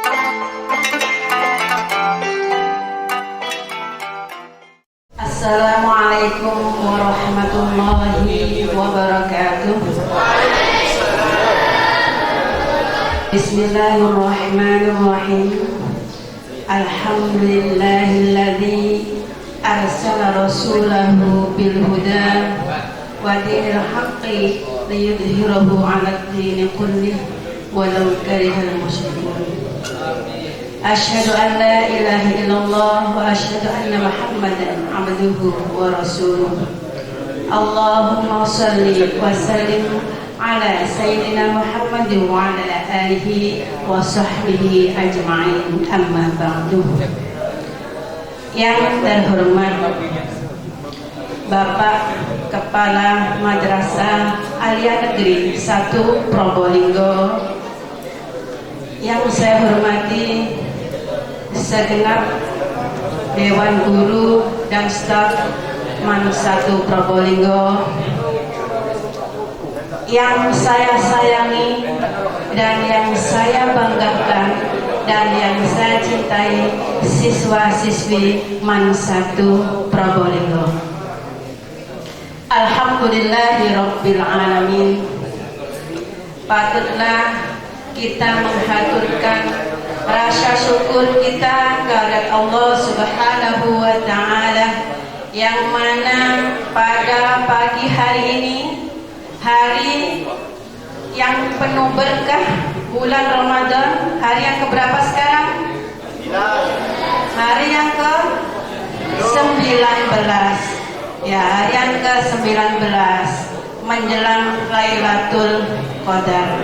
Assalamualaikum warahmatullahi wabarakatuh. Bismillahirrahmanirrahim. Alhamdulillahilladzi arsala rasulahu bil huda wa dinil haqqi liyudhhirahu 'alad dini kullih walau karihal musyrikun. Asyhadu an la ilaha illallah wa asyhadu anna Muhammadan abduhu wa rasuluh. Allahumma shalli wa sallim ala sayyidina Muhammad wa ala alihi wa sahbihi ajma'in, amma ba'du. Yang terhormat Bapak Kepala Madrasah Aliyah Negeri 1 Probolinggo, yang saya hormati segenap Dewan Guru dan staf MAN 1 Probolinggo, yang saya sayangi dan yang saya banggakan dan yang saya cintai, siswa-siswi MAN 1 Probolinggo. Alhamdulillahirabbil alamin. Patutlah kita menghaturkan rasa syukur kita kepada Allah Subhanahu wa Ta'ala, yang mana pada pagi hari ini, hari yang penuh berkah, bulan Ramadan, hari yang keberapa sekarang? Hari yang ke-19. Ya, hari yang ke-19 menjelang Lailatul Qadar.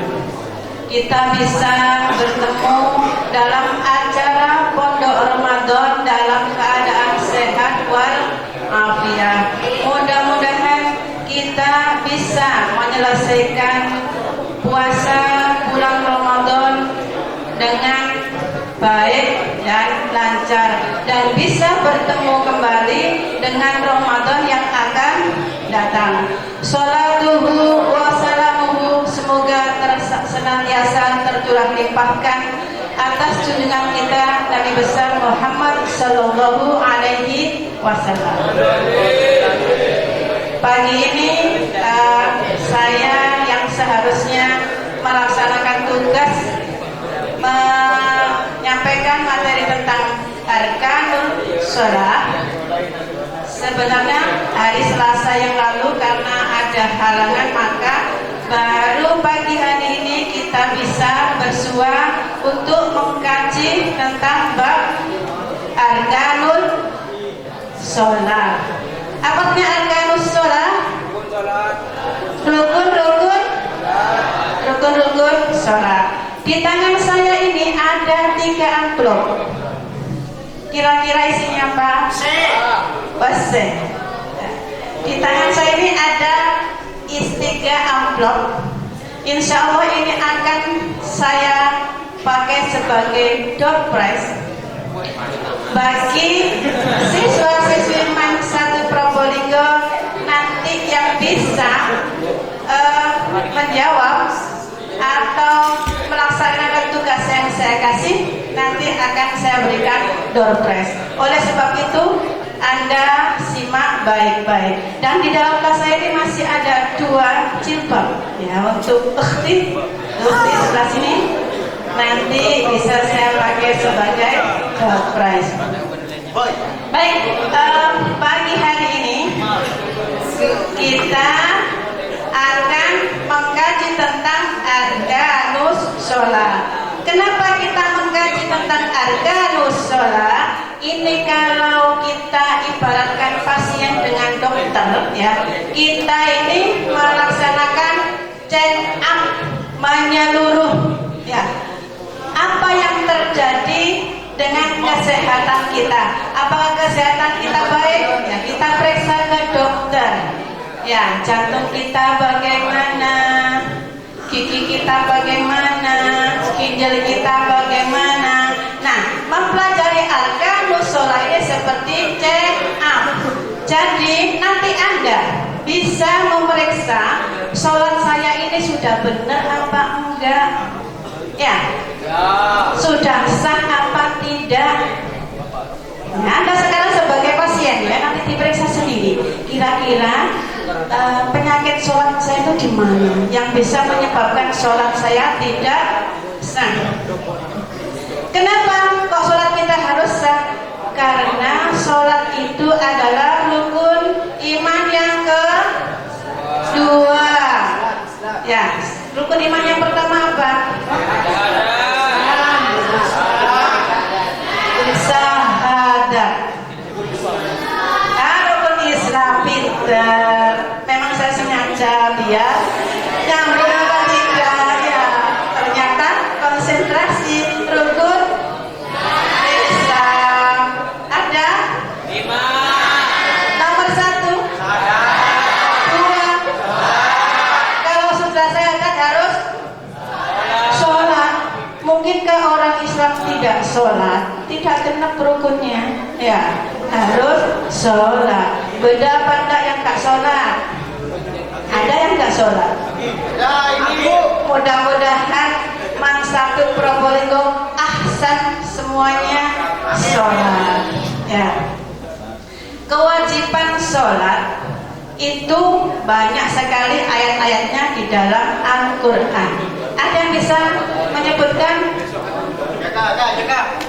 Kita bisa bertemu dalam acara Pondok Ramadan dalam keadaan sehat wal afiat. Mudah-mudahan kita bisa menyelesaikan puasa bulan Ramadan dengan baik dan lancar, dan bisa bertemu kembali dengan Ramadan yang akan datang. Sholatuhu wa salamuhu, semoga senantiasa tercurah limpahkan atas junjungan kita Nabi besar Muhammad sallallahu alaihi wasallam. Pagi ini saya yang seharusnya melaksanakan tugas menyampaikan materi tentang arkanul shalah. Sebenarnya hari Selasa yang lalu karena ada halangan, maka baru pagi hari ini kita bisa bersua untuk mengkaji tentang bab arkanul shalah. Apa artinya arkanul shalah? Rukun-rukun shalah. Di tangan saya ini ada 3 amplop. Kira-kira isinya apa? Base. Di tangan saya ini ada 3 amplop. Insya Allah ini akan saya pakai sebagai door prize bagi siswa-siswi MAN 1 Probolinggo nanti yang bisa menjawab atau melaksanakan tugas yang saya kasih, nanti akan saya berikan door prize. Oleh sebab itu Anda simak baik-baik. Dan di dalam tas saya ini masih ada 2 jilbab ya, untuk ukhti sebelah sini nanti bisa saya pakai sebagai door prize. Baik, pagi hari ini kita akan mengkaji tentang arkanus shalah. Kenapa kita mengkaji tentang arkanus shalah? Ini kalau kita ibaratkan pasien dengan dokter ya, kita ini melaksanakan check up menyeluruh ya. Apa yang terjadi dengan kesehatan kita? Apakah kesehatan kita baik? Ya, kita periksa ke dokter. Ya, jantung kita bagaimana, gigi kita bagaimana, ginjal kita bagaimana. Nah, mempelajari arkanus shalah ini seperti check up. Jadi nanti Anda bisa memeriksa sholat saya ini sudah benar apa enggak. Ya, sudah sah apa tidak? Nah, Anda sekarang sebagai pasien ya, nanti diperiksa sendiri. Kira-kira penyakit sholat saya itu di mana yang bisa menyebabkan sholat saya tidak sah? Kenapa kok sholat kita harus sah? Karena sholat itu adalah rukun iman yang kedua. Ya, rukun iman yang pertama apa? Syahadat. Rukun Islam pinter. Memang saya sengaja biar nyambung apa tidak ya. Ternyata konsentrasi rukun Islam ada 5. Nomor 1 2. Kalau sudah syahadat harus sholat. Mungkinkah orang Islam tidak sholat? Tidak genap rukunnya. Ya, harus sholat. Beda apa enggak yang tak sholat? Ada yang tak sholat? Mudah-mudahan Mang Satu Probolinggo ahsan semuanya sholat. Ya. Kewajiban sholat itu banyak sekali ayat-ayatnya di dalam Al-Quran. Ada yang bisa menyebutkan?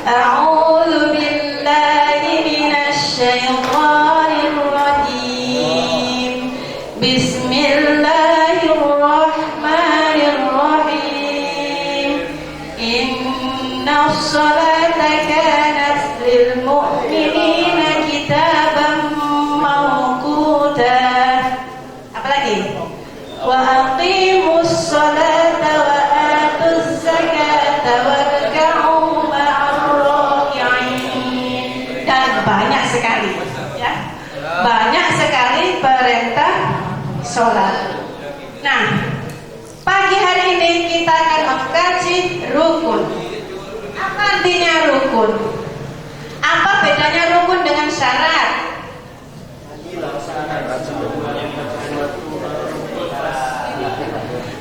A'udzu billahi minasy syaithanir rajim. Bismillahirrahmanirrahim. Innas salata kanat lil mu'minina kitaban mawquta. Apa lagi? Wa aqimus salata wa atuz zakata warka'u ma'ar raki'in. Dan banyak sekali ya. Banyak sekali perintah sholat. Nah, pagi hari ini kita akan mengkaji rukun. Apa artinya rukun? Apa bedanya rukun dengan syarat?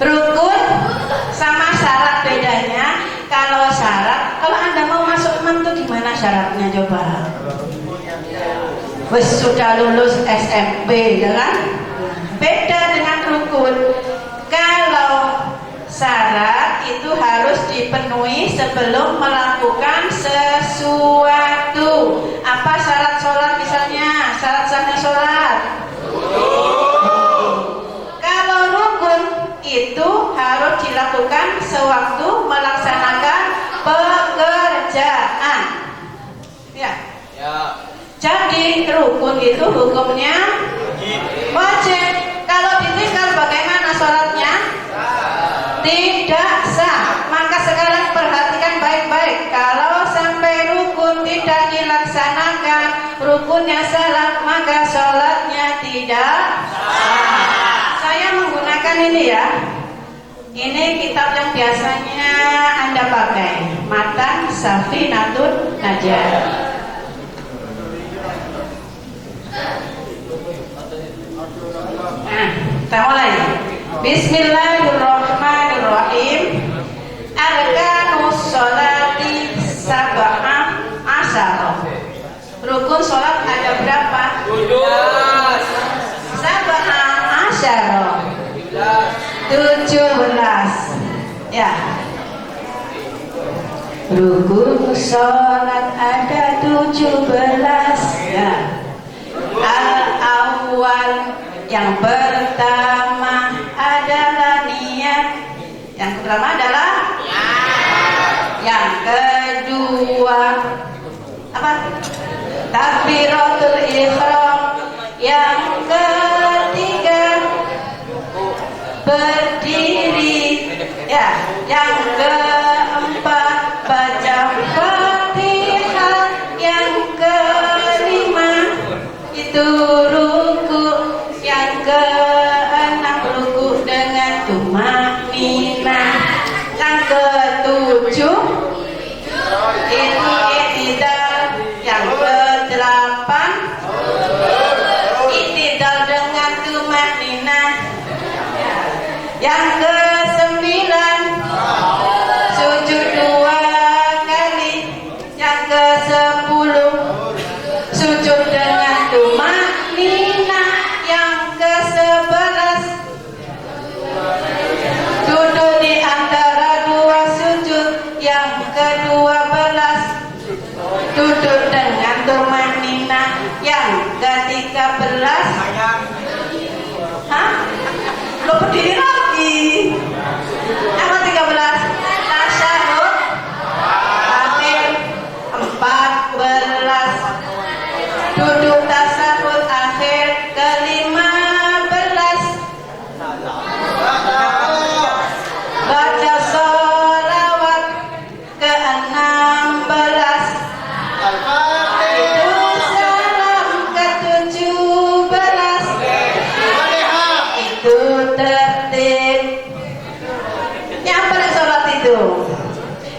Rukun sama syarat bedanya. Kalau syarat, kalau Anda mau masuk MAN itu gimana syaratnya coba? Wes sudah lulus SMP, ya kan? Beda dengan rukun. Kalau syarat itu harus dipenuhi sebelum melakukan sesuatu. Apa syarat sholat misalnya? Syarat sahnya sholat. Kalau rukun itu harus dilakukan sewaktu melaksanakan pekerjaan. Ya. Jadi rukun itu hukumnya wajib. Kalau ditinggal bagaimana sholatnya? Tidak sah. Maka sekarang perhatikan baik-baik. Kalau sampai rukun tidak dilaksanakan, rukunnya salah, maka sholatnya tidak sah. Saya menggunakan ini ya. Ini kitab yang biasanya Anda pakai, Matan Safinatun Najah. Nah, kita mulai. Bismillahirrahmanirrahim. Arkanus sholati sab'ah asyara. Rukun sholat ada berapa? 17. Sab'ah asyara 17. Ya. Rukun sholat ada 17. Ya. Al-awwal, yang pertama adalah niat. Yang pertama adalah yang kedua apa? Takbiratul ihram. Yang ketiga berdiri. Ya, yang keempat baca Fatihah. Yang kelima itu ruku. Yang keenam ruku dengan tumakninah. Yang ketujuh itu i'tidal. Yang kedelapan i'tidal dengan tumakninah. Yang kesembilan sujud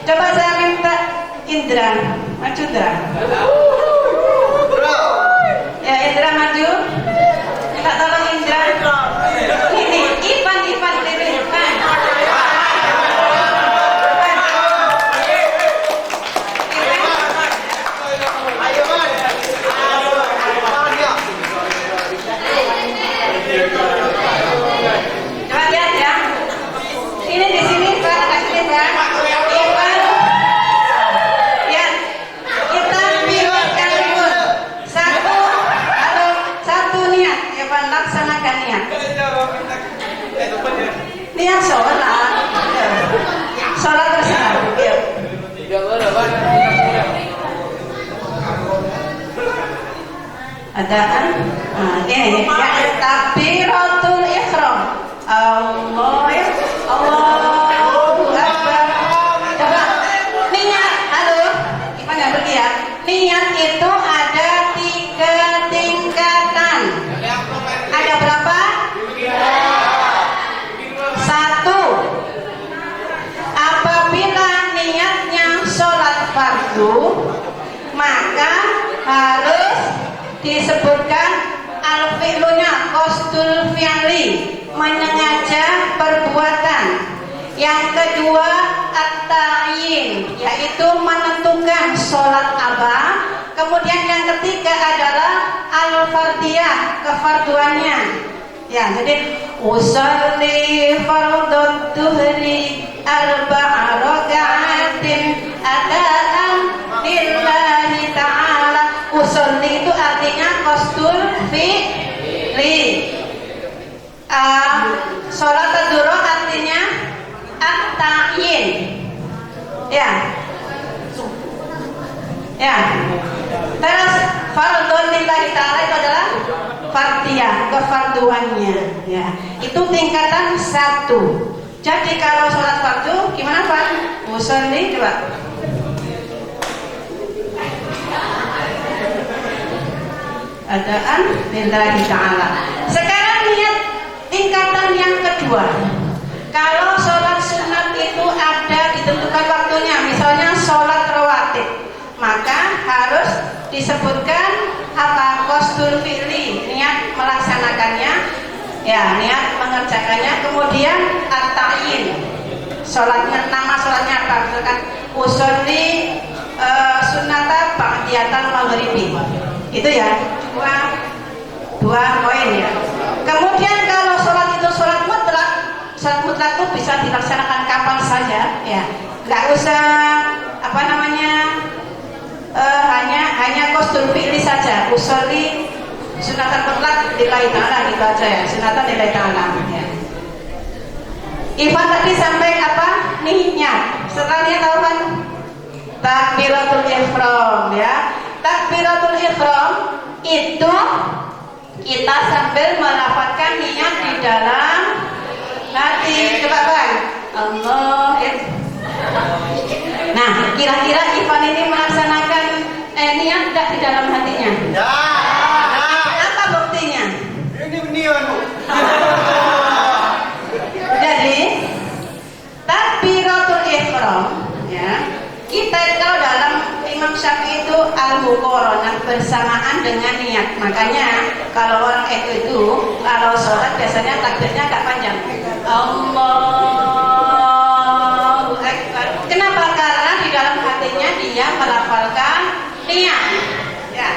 Coba saya minta Indra, maju Indra. Ya Indra maju. Minta tolong Indra. Ini Ivan diri Ivan. Coba lihat ya. Ini di sini Pak, kasih Pak. Ivan. Ya. Kita pilihkan dulu. Satu niat. Ivan laksanakan niat. Niat sholat. Sholat terserah. Adaan. Ini ya takbiratul ihram. Allahu Akbar. Coba niat. Halo. Ipan nggak pergi ya. Niat itu ada 3 tingkatan. Ada berapa? 1. Apabila niatnya sholat fardu, maka harus disebutkan al-fi'lunya qasdul fi'li, menyengaja perbuatan. Yang kedua at-ta'yin, yaitu menentukan sholat apa. Kemudian yang ketiga adalah al-fardiyah, kefarduannya. Ya, jadi usolli fardhu dhuhri arba'a raka'atin adaan lillahi ta'ala. Usolli itu artinya qasdul fi'li. Sholat ad-duhur artinya at-ta'yin. Ya. Ya. Terus fardhun lillahi ta'ala itu adalah fardiyah, kefarduannya. Ya. Itu tingkatan 1. Jadi kalau sholat fardu gimana Pak? Usolli coba. Adaan lillahi ta'ala. Sekarang lihat tingkatan yang kedua. Kalau sholat sunat itu ada ditentukan waktunya, misalnya sholat rawatib, maka harus disebutkan apa? Qasdul fi'li, niat melaksanakannya, ya niat mengerjakannya. Kemudian at-ta'yin, sholatnya, nama sholatnya apa? Misalkan usolli sunata ba'diyatal maghribi. Itu ya, dua poin ya. Kemudian kalau sholat itu sholat mutlak itu bisa dilaksanakan kapan saja, ya. Nggak usah apa namanya, hanya qasdul fi'li saja. Usolli sunatan mutlak lillahi ta'ala, gitu aja ya. Sunatan lillahi ta'ala. Ya. Ivan tadi sampai apa? Niat. Setelah niat tahu kan? Takbiratul ihram ya. Takbiratul ihram itu kita sambil melafazkan niat di dalam hati. Coba Bang. Allah. Nah, kira-kira Ivan ini melaksanakan niat tidak di dalam hatinya? Ya. Apa buktinya? Ini niat. Jadi takbiratul ihram ya. Kita kalau dalam Imam Syafi'i itu al-muqaranah, bersamaan dengan niat. Makanya kalau orang itu kalau sholat biasanya takbirnya agak panjang. Allahu Akbar. Kenapa? Karena di dalam hatinya dia melafalkan niat. Ya,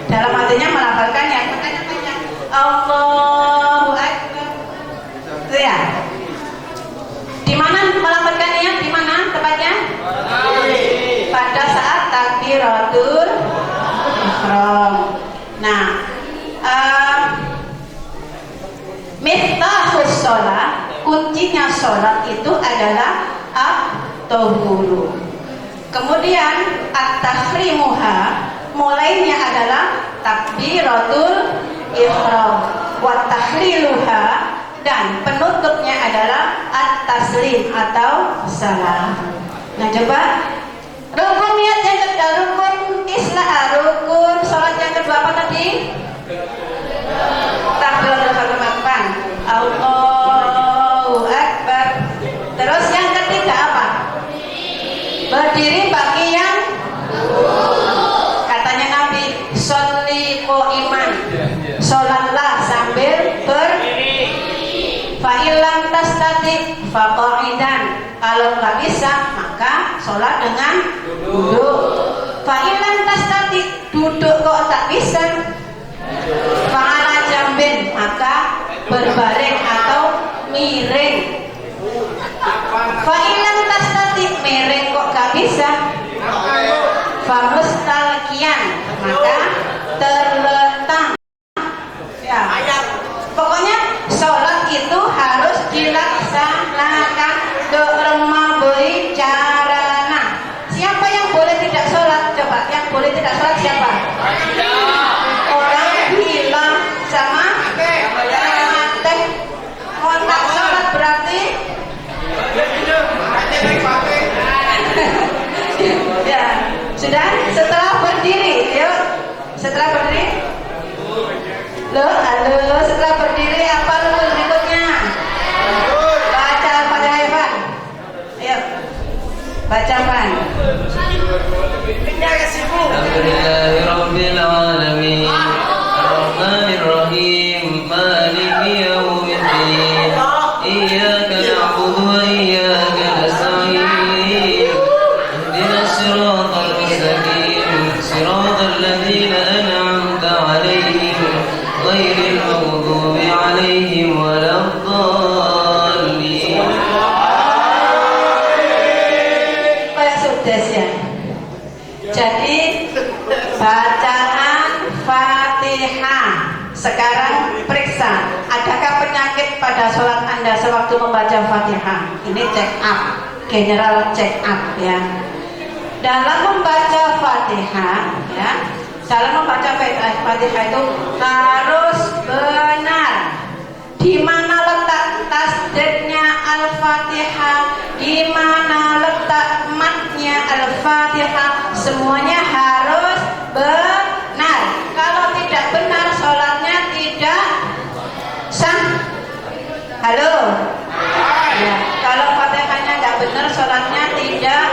dalam hatinya melafalkan niat. Makanya panjang. Allahu Akbar. Itu ya. Di mana melafalkan niat? Di mana tepatnya? Pada saat takbiratul ihram. Nah, miftahus sholat, kuncinya sholat itu adalah at-tahuru. Kemudian at-tahrimuha, mulainya adalah takbiratul ihram. Wa tahliluha, dan penutupnya adalah at-taslim atau salam. Nah, coba rukun niat yang kedua, rukun Islam, rukun sholat yang kedua apa tadi? Takbiratul ihram. Allahu Akbar. Terus yang ketiga apa? tastati faqa'idan. Kalau nggak bisa maka sholat dengan duduk. Fa'ilan tastati, duduk kok tak bisa, fa'ala jambin, maka berbaring atau miring. Fa'ilan tastati, miring kok gak bisa, famustalqiyan, maka terletak. Ya, pokoknya sholat itu harus dilaksanakan remah beri carana. Siapa yang boleh tidak sholat? Coba, yang boleh tidak sholat siapa? Orang gila sama mati. Kontak sholat berarti ya, sudah. Setelah berdiri, yuk. Setelah berdiri, halo. Setelah berdiri apa rukun berikutnya? Baca Al-Fatihah, Evan. Ayo, baca Evan. Alhamdulillahirabbil alamin. Ar-Rahmanir-Rahim. Maliki yaumiddin. Iyyaka na'budu wa iyyaka nasta'in. Ihdinas siratal mustaqim. Siratal ladzina an'amta 'alaihim ghairil maghdubi 'alaihim waladdallin. Kayak sudah ya. Jadi bacaan Fatihah. Sekarang periksa, adakah penyakit pada sholat Anda sewaktu membaca Fatihah? Ini check up, general check up ya. Dalam membaca Fatihah ya, dalam membaca Fatihah itu harus benar. Di mana letak tasdidnya Al-Fatihah, di mana letak matnya Al-Fatihah, semuanya harus benar. Kalau tidak benar, sholatnya tidak sah. Halo? Ya, kalau Fatihahnya nggak benar, sholatnya tidak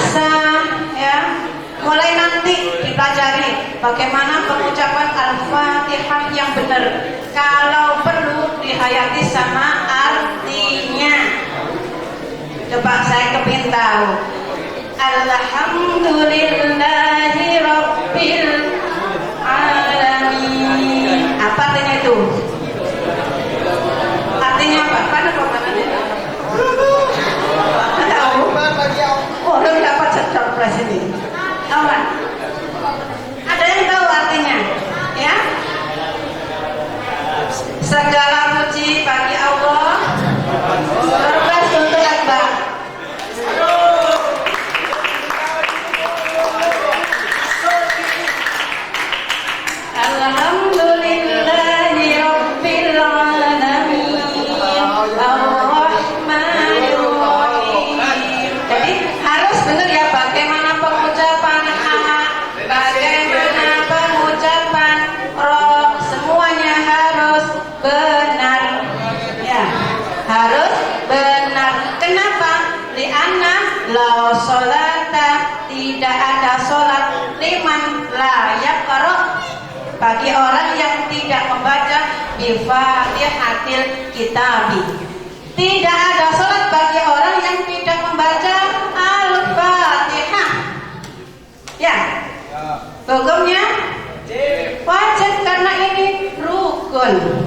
sah. Ya, mulai nanti dipelajari bagaimana pengucapan Al-Fatihah yang benar. Kalau perlu dihayati sama artinya. Coba saya kepingin tahu. Alhamdulillahi Rabbil Alamin. Apa artinya itu? Artinya apa? Mana pemahamannya? Tahu? Orang dapat surprise ini. Aman. Ada yang tahu artinya? Ya? Segala puji bagi Allah. Surprise untuk Akbar. Alhamdulillahi Rabbil Alamin. Ar-Rahmanir-Rahim. Jadi harus benar ya, bagaimana pengucapan A, bagaimana pengucapan Ro, semuanya harus benar. Ya, harus benar. Kenapa? Li'anna la sholata, tidak ada sholat liman la yaqra, bagi orang yang tidak membaca bi Fatihatil Kitabi. Tidak ada sholat bagi orang yang tidak membaca Al-Fatihah. Ya, hukumnya wajib karena ini rukun.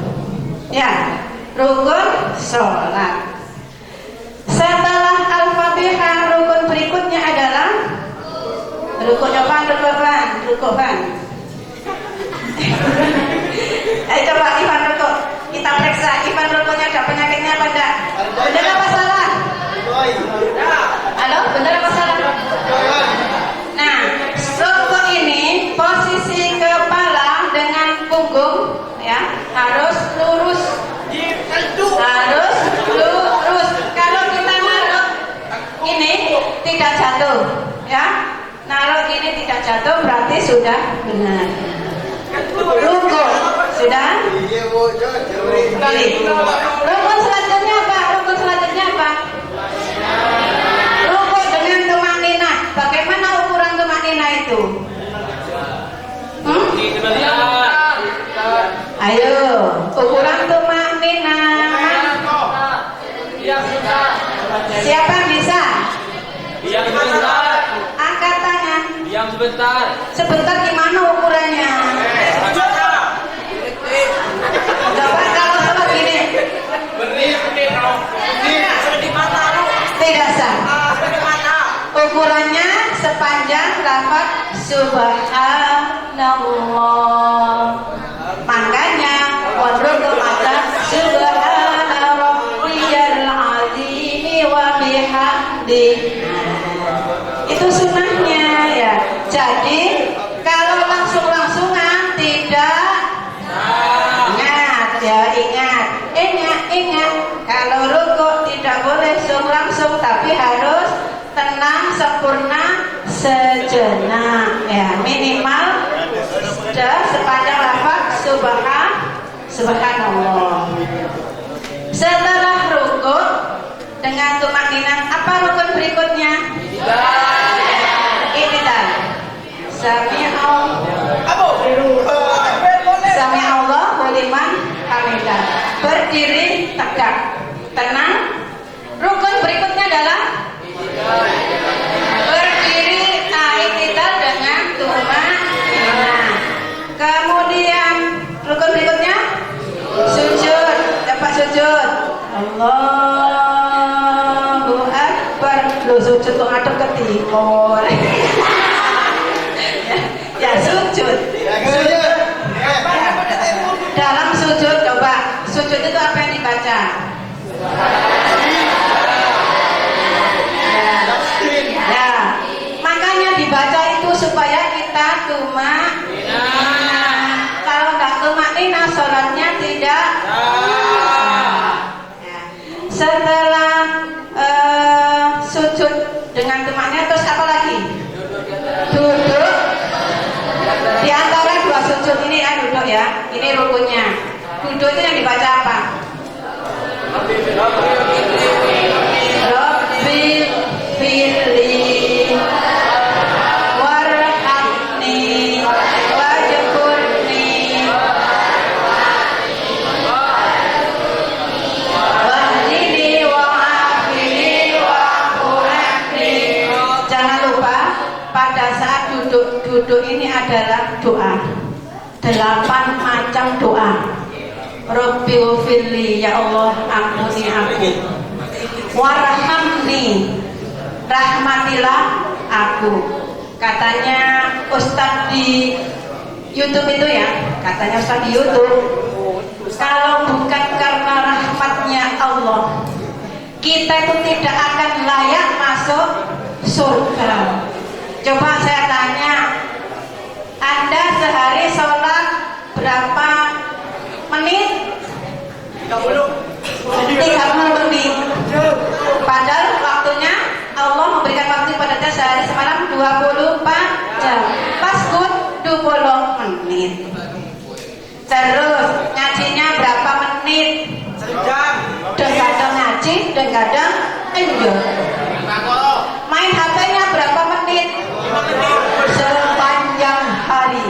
Ya, rukun sholat. Setelah Al-Fatihah, rukun berikutnya adalah rukun apa? Rukun. Coba Ivan rukun. Kita periksa Ivan rukunnya ada penyakitnya apa enggak? Benar apa salah? Halo, benar apa salah? Nah, rukun ini posisi kepala dengan punggung ya harus lurus. Harus lurus. Kalau kita naruh ini tidak jatuh, ya. Naruh ini tidak jatuh berarti sudah benar. Rukun sudah. Kali. Rukun selanjutnya apa? Rukun selanjutnya apa? Rukun dengan tumanina. Bagaimana ukuran tumanina itu? Ayo, ukuran tumanina. Siapa yang bisa? Diam sebentar. Angkat tangan. Diam sebentar. Sebentar gimana ukurannya? Coba kalau sholat gini. Tidak sah. Ukurannya sepanjang lafaz subhanallah. Makanya wadruku mata subhana rabbiyal azim wa bihamdi. Itu sunnahnya ya. Jadi kalau langsung-langsungan tidak. Ingat ya, ingat. Kalau rukuk tidak boleh langsung, tapi harus tenang, sempurna, sejenak ya, minimal sudah sepanjang lafaz subhanallah. Setelah rukuk dengan tumakninah, apa rukun berikutnya? Ini tadi Sami Allah liman hamidah. Berdiri tegak, tenang. Rukun berikutnya adalah berdiri i'tidal dengan tumakninah. Kemudian rukun berikutnya sujud, dapat sujud. Allahu Akbar. Lu sujud kok ngadep ke timur. Ya sujud. Dalam sujud coba, sujud itu apa yang dibaca? Ya, makanya dibaca itu supaya kita tumakninah. Kalau nggak tumakninah, sholatnya tidak. Ya. Setelah sujud dengan tumakninah, terus apa lagi? Duduk. Di antara dua sujud ini duduk ya. Ini rukunnya. Duduk itu yang dibaca apa? Rabbil firli warhamni wajburni wahdini wa'afini wa'fu'afni. Jangan lupa pada saat duduk ini adalah doa. 8 macam doa. Rabbil firli, ya Allah ampuni aku. Warhamni, rahmatilah aku. Katanya Ustadz di YouTube itu ya, katanya Ustadz di YouTube, kalau bukan karena rahmatnya Allah, kita itu tidak akan layak masuk surga. Coba saya tanya, Anda sehari sholat berapa menit? 30 menit. Padahal waktunya Allah memberikan waktu pada kita sehari semalam 24 jam. Pas good 20 menit. Terus ngajinya berapa menit? Kadang ngaji dan kadang enjoy. Main HP-nya berapa menit? Sepanjang hari.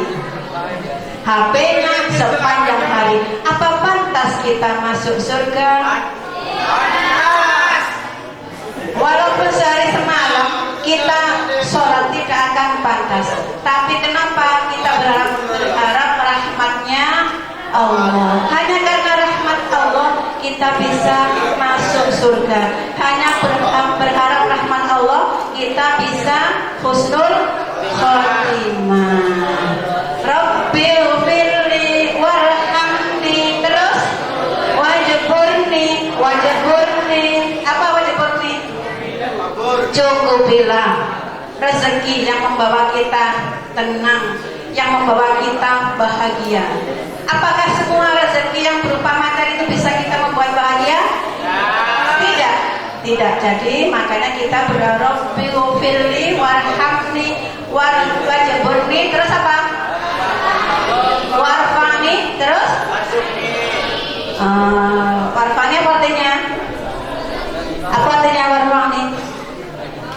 HP-nya sepanjang hari. Apa pantas kita masuk surga? Walaupun sehari semalam kita sholat tidak akan pantas. Tapi kenapa kita berharap rahmatnya Allah? Hanya karena rahmat Allah kita bisa masuk surga. Hanya berharap rahmat Allah kita bisa husnul khotimah. Rabbil firli warhamni, terus wajburni. Apa wajburni? Cukupilah rezeki yang membawa kita tenang, yang membawa kita bahagia. Apakah semua rezeki yang berupa materi itu bisa kita membuat bahagia? Tidak. Jadi makanya kita berharap Rabbil warhamni wajburni, terus apa? Warfani, terus warfani apa artinya? Apa artinya warfani?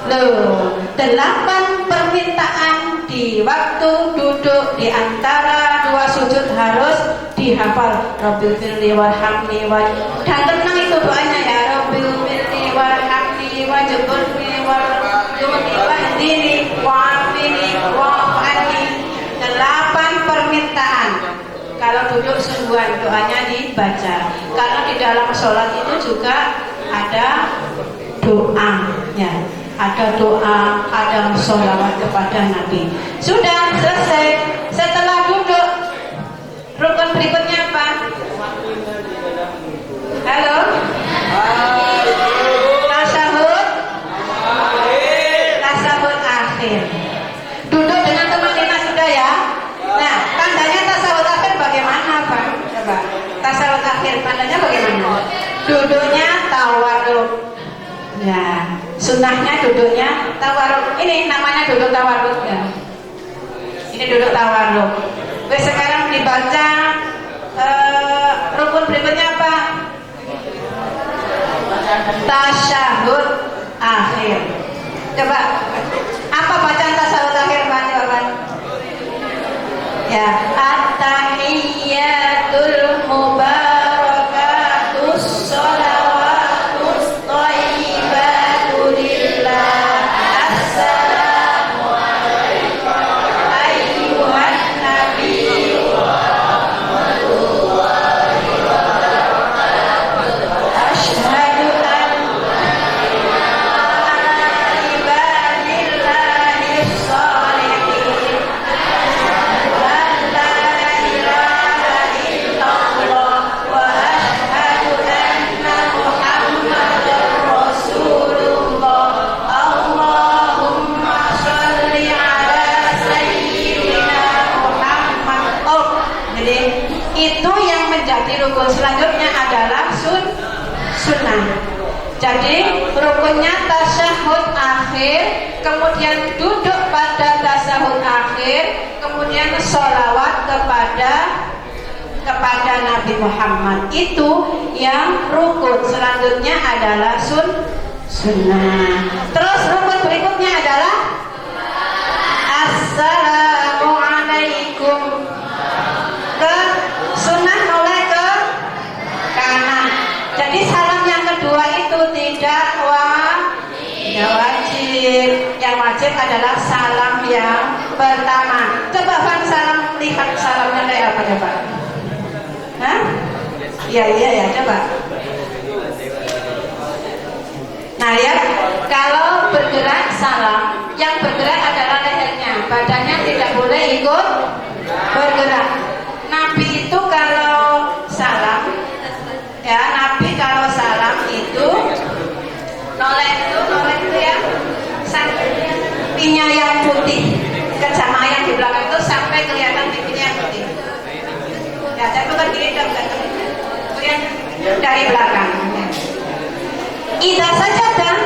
Loh, 8 permintaan di waktu duduk di antara 2 sujud harus dihafal. Rabbil firli warhamni dan tenang itu doanya ya. Rabbil firli warhamni doa-doanya dibaca. Karena di dalam sholat itu juga ada doa, ya. Ada doa, ada sholawat kepada Nabi. Sudah selesai. Setelah duduk, rukun berikutnya apa? Halo? Tasyahud? Tasyahud akhir. Duduk dengan teman-teman sudah ya. Nah, tandanya tasyahud akhir bagaimana, Pak? Coba. Tasyahud akhir tandanya bagaimana? Duduknya tawarruk. Ya, sunnahnya duduknya tawarruk. Ini namanya duduk tawarruk ya. Ini duduk tawarruk. Wes sekarang dibaca rukun berikutnya apa? Tasyahud akhir. Coba apa bacaan tasyahud akhir, Pak? Coba. Ya, at-tahiyyatul mubarakatus shalawatus thayyibatu lillah. Assalamu alaikum ayyuhan nabiy wa rahmatullahi wa barakatuh. Asyhadu an ibadillahi sholihin wa la ilaha illallah wa asyhadu anna muhammadar rasulullah. Allahumma sholli ala sayyidina Muhammad. Oh, jadi itu yang menjadi rukun. Selanjutnya adalah sunnah. Jadi rukunnya tasyahud akhir, kemudian duduk pada tasyahud akhir, kemudian sholawat kepada Nabi Muhammad. Itu yang rukun. Selanjutnya adalah sunnah. Terus rukun berikutnya adalah assalamualaikum. Ke sunnah mulai ke kanan. Jadi salam yang kedua itu tidak wajib. Yang wajib adalah salam yang pertama. Coba Bang salam, lihat salamnya kayak apa coba? Hah? Iya, coba. Nah ya, kalau bergerak salam, yang bergerak adalah lehernya, badannya tidak boleh ikut bergerak. Nabi itu kalau salam, ya Nabi kalau salam itu noleh itu ya, pipinya yang putih, kejama yang di belakang itu sampai kelihatan pipinya yang putih. Ya, saya bukan gini dong, kemudian dari belakang. Ida sajadah,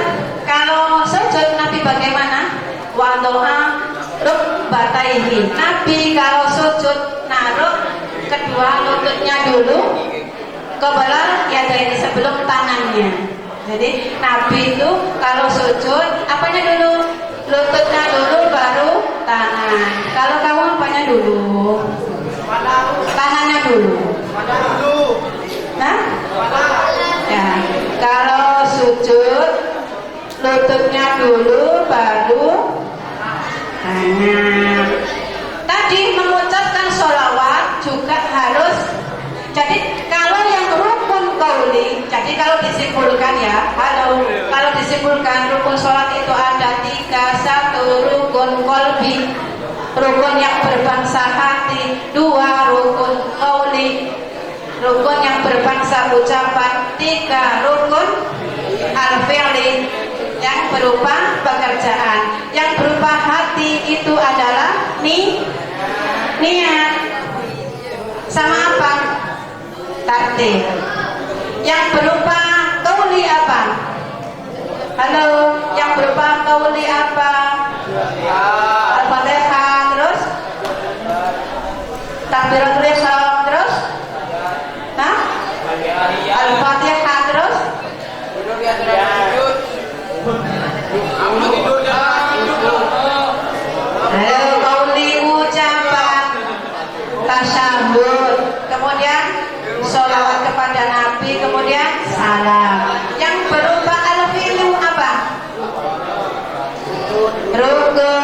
kalau sujud Nabi bagaimana? Wadoa rukbataihi. Nabi kalau sujud naruh kedua lututnya dulu kebelah ya dari sebelum tangannya. Jadi Nabi itu kalau sujud apanya dulu? Lututnya dulu baru tangan. Kalau kamu apanya dulu? Tangannya dulu. Nah? Ya, kalau sujud lututnya dulu baru tangan. Tadi mengucapkan sholawat juga harus. Jadi kalau yang rukun qauli, jadi kalau disimpulkan ya, kalau disimpulkan rukun sholat itu ada 3. 1 rukun qalbi, rukun yang berbangsa hati. 2 rukun qauli, rukun yang berbangsa ucapan. 3 rukun al-fi'li, yang berupa pekerjaan. Yang berupa hati itu adalah niat. Sama apa? Tartib. Yang berupa qauli apa? Halo, yang berupa qauli apa? Al-Fatihah, terus takbiratul ihram, terus Al-Fatihah, terus halo, qauli ucapan, tasyahud, kemudian sholawat kepada Nabi, kemudian salam. Yang berupa al-fi'lu apa? Ruku,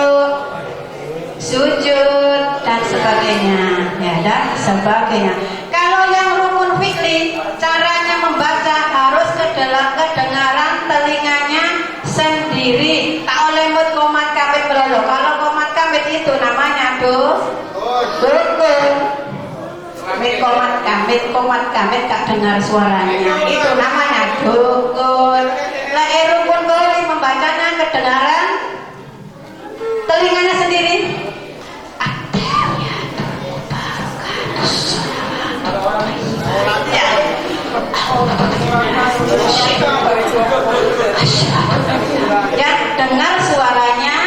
sujud dan sebagainya, ya dan sebagainya. Kalau yang telinganya sendiri. Tak oleh mut komat kamit berolo. Kalau komat kamit itu namanya dukun. Komat kamit tak dengar suaranya. Itu namanya dukun. Lah rukun boleh membacanya kedengaran telinganya sendiri. Ya. Ya, dengar suaranya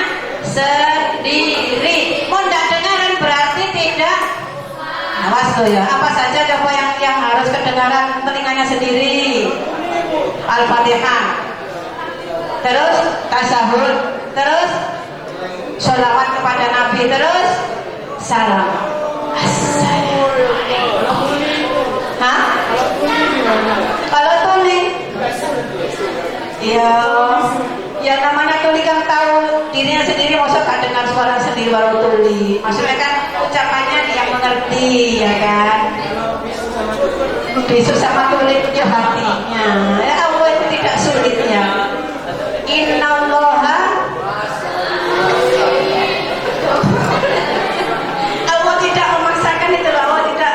sendiri. Mau tidak dengaran berarti tidak. Awas tuh ya. Apa saja coba yang harus kedengaran telinganya sendiri. Al-Fatihah. Terus tasyahud. Terus sholawat kepada Nabi. Terus salam. Hah? Kalau tuli, ya namanya tuli kan tahu dirinya sendiri, maksud gak dengar suara sendiri baru tuli. Maksudnya kan ucapannya dia mengerti, ya kan? Besok sama tuli itu hatinya. Ya Allah itu tidak sulit ya. Innallaha Allah tidak memaksakan itu, Allah tidak.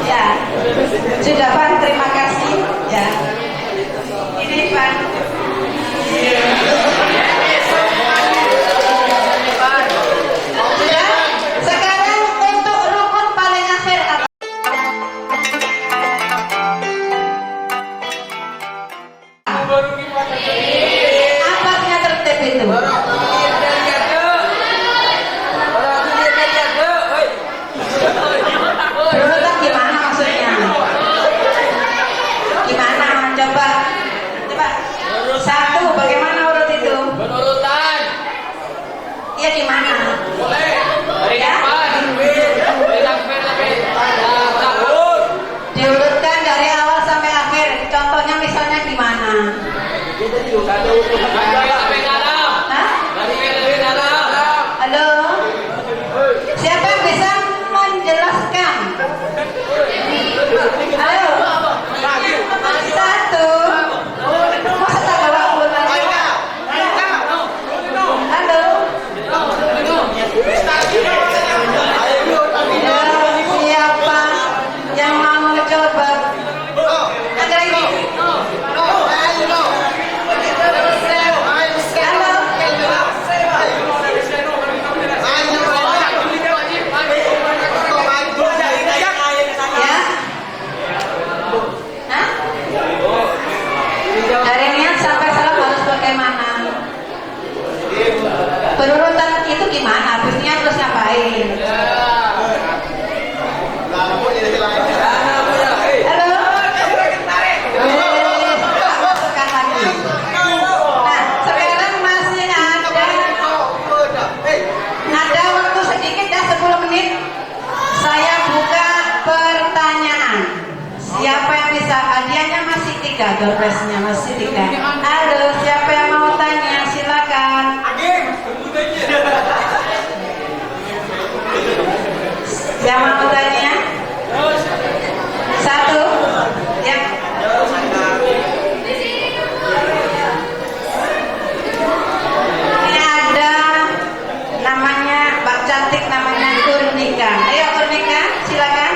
Ya, sudah Pak, terima kasih. Ya, ini Pak. Sudah. Sekarang untuk rukun paling akhir apa? Apanya tertib itu? Berurutan gimana maksudnya? Gimana? Coba. Satu, bagaimana urut itu? Berurutan. Iya gimana? Boleh. Dari Ya? depan. Dari takbir tapi takut. Diurutkan dari awal sampai akhir. Contohnya misalnya gimana? Dari sampai dalam. Hah? Dari dalam. Halo? Siapa yang bisa menjelaskan? Halo? Satu. Masa tak bawa ulang? Halo? Siapa yang mau coba? Ada ini? Halo? Ya? Hah? Dari niat sampai salam harus bagaimana? Berurutan itu gimana? Habisnya terus ngapain? Halo? Masukkan lagi. Nah, sekarang masih ada waktu sedikit ya, 10 menit. Saya buka pertanyaan. Siapa yang bisa? Hadiahnya masih 3, doorpressnya masih 3. Halo, siapa yang mau tanya? Silakan. Yang mau tanya? Satu. Ya. Ini ada namanya Mbak Cantik, namanya Kurnika. Ayo Kurnika, silakan.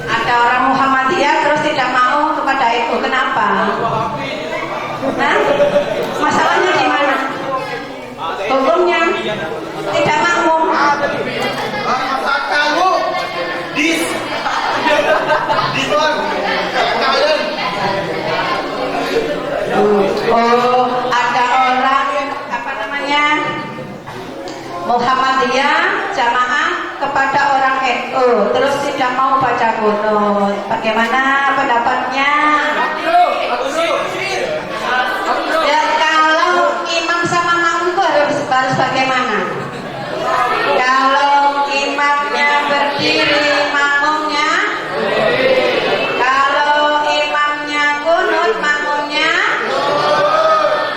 Ada orang Muhammadiyah terus tidak mau kepada itu. Kenapa? Nah, masalahnya di mana? Hukumnya tidak makmum. Oh, ada orang apa namanya? Muhammadiyah jamaah kepada orang NU terus tidak mau baca kunut. Bagaimana pendapatnya? Ya, kalau imam sama makmum harus bagaimana? Kalau imamnya berdiri, makmumnya? Kalau imamnya kunut, makmumnya?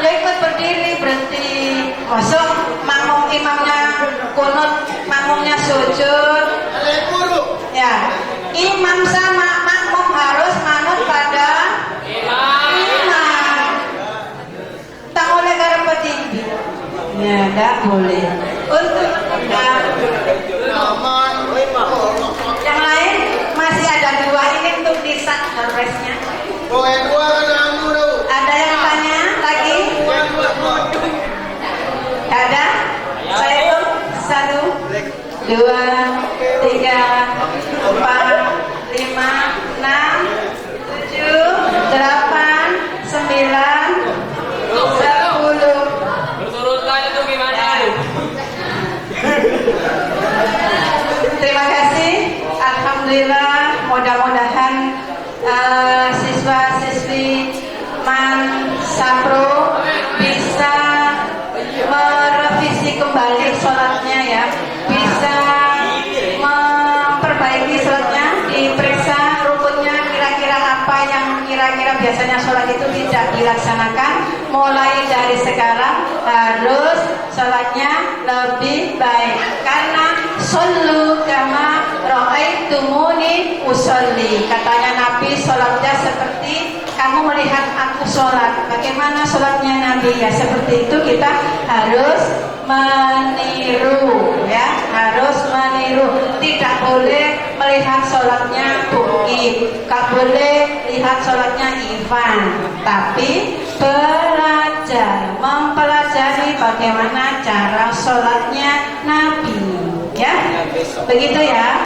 Ya ikut berdiri, berhenti. tidak boleh. Untuk yang lain masih ada dua ini untuk disak harvestnya. Ada yang tanya lagi? Ada? Saya hitung 1, 2, 3, 4, 5, 6, 7, 8, 9, 10. Turunkan itu gimana? Terima kasih. Alhamdulillah, mudah-mudahan siswa-siswi Sapro bisa merevisi kembali sholatnya ya, bisa memperbaiki sholatnya, diperiksa rukunnya kira-kira apa yang kira-kira biasanya sholat itu tidak dilaksanakan. Mulai dari sekarang harus sholatnya lebih baik, karena shollu kama ra'aitumuni usolli, katanya Nabi sholatnya seperti kamu melihat aku sholat. Bagaimana sholatnya Nabi? Ya seperti itu, kita harus meniru ya, harus meniru. Tidak boleh melihat sholatnya Buki, tak boleh lihat sholatnya Ivan, tapi belajar, mempelajari bagaimana cara sholatnya Nabi ya, begitu ya.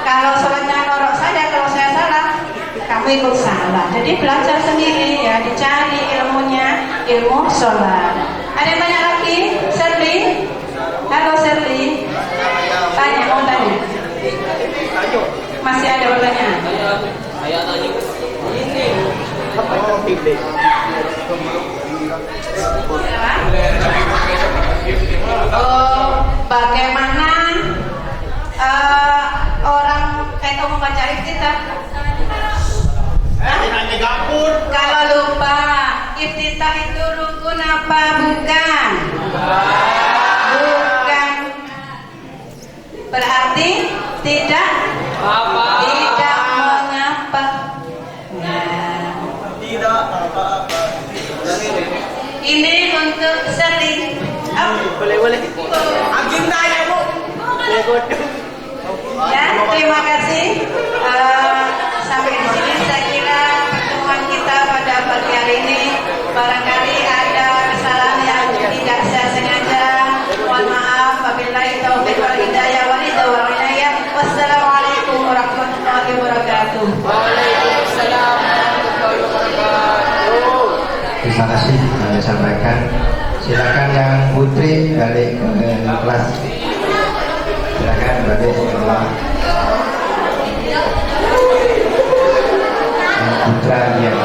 Kalau sholatnya norok saja, kalau saya salah kamu ikut salah. Jadi belajar sendiri ya, dicari ilmunya, ilmu sholat. Ada yang tanya lagi? Serli? Halo Serli, tanya, mau tanya? Masih ada pertanyaan? Saya tanya. Oh, bagaimana orang kamu membaca iftitah? Kalau lupa, iftitah itu rukun apa bukan? Bukan. Berarti tidak tidak mengapa. Nah, ini untuk sering. Boleh. Ya, terima kasih. Sampai di sini saya kira pertemuan kita pada pagi hari ini. Barangkali ada kesalahan yang tidak saya sengaja. Mohon maaf. Wabillahi taufiq wal hidayah wal hidayah. Wassalamualaikum warahmatullahi wabarakatuh. Waalaikumsalam warahmatullahi wabarakatuh. Terima kasih kami sampaikan. Silakan yang putri balik ke kelas. Silakan balik ke kelas. Yang putra yang